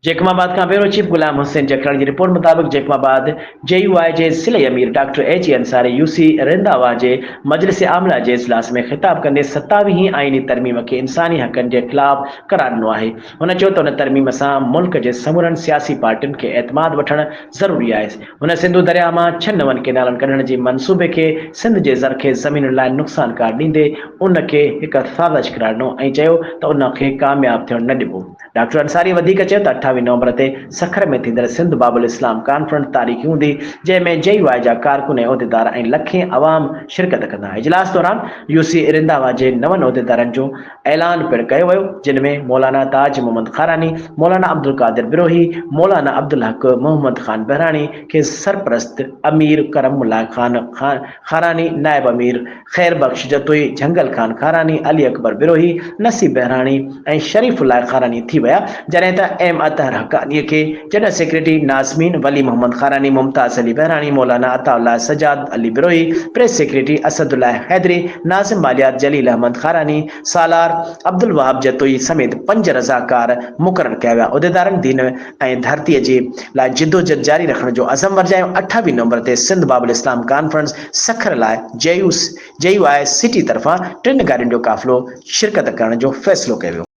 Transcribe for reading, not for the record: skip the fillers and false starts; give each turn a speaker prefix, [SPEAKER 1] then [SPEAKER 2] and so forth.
[SPEAKER 1] जैकमाबाद का bureau chief Ghulam Hussain Jakhrani की report मुताबिक जैकमाबाद JUI जे सिले अमीर doctor H Ansari UC Randhawa जे मजलिस आमला जे इजलास में खिताब कंदे 27वीं आईनी तरमीम के इंसानी हकनि के खिलाफ करार ॾिनो आहे। हुन चयो त उन तरमीम सां मुल्क जे समूरनि सियासी पार्टियुनि खे एतमाद वठणु ज़रूरी आहे। हुन सिंधु दरिया मां 6 नवनि केनालनि कढण जे मंसूबे खे सिंध जे ज़रख़ेज़ ज़मीनुनि लाइ नुक़सानकार ॾींदे उन खे हिकु साज़िश करार ॾिनो ऐं चयो त उन खे कामयाब थियणु न ॾिबो। डॉक्टर अंसारी वधीक चयो त 28 नवंबर ते सखर में थींदड़ सिंध बाबुल इस्लाम कॉन्फ्रेंस तारीख़ी हूंदी जंहिंमें JUI जा कारकुन ऐं उहिदेदार ऐं लखें अवाम शिरकत कंदा। इजलास दौरान UC रंधावा जे 9 उहिदेदारनि जो ऐलान पिणु कयो वियो जिन में मौलाना ताज मोहम्मद खारानी, मौलाना अब्दुल कादिर बिरोही, मौलाना अब्दुल हक मोहम्मद खान बहरानी के सरपरस्त, अमीर करमुल्लाह खान खारानी नायब अमीर, खैर बख्श जतोई, जंगल खान खारानी, अली अकबर बिरोही, नसीब बहरानी ऐं शरीफुल्लाह खारानी थी विया जॾहिं त M अतहर हक़ानी खे जनरल सेक्रेटरी नाज़मीन, वली मोहम्मद खारानी, मुमताज़ अली बहरानी, मौलाना अताउल्लाह सजाद अली बिरोही, प्रेस सेक्रेटरी असदुल्लाह हैदरी, नाज़िम मालियात जलील अहमद खारानी, सालार अब्दुल वहाब जतोई समेत 5 रज़ाकार मुक़रर कया विया। उहिदेदारनि दीन ऐं धरतीअ जे लाइ जिदोजहद जारी रखण जो अज़म वर्जायो। 28 नवंबर ते सिंध बाबुल इस्लाम कॉन्फ्रेंस सखर लाइ JUI सिटी तरफ़ां 3 गाॾियुनि जो काफ़िलो शिरकत करण जो फ़ैसिलो कयो वियो।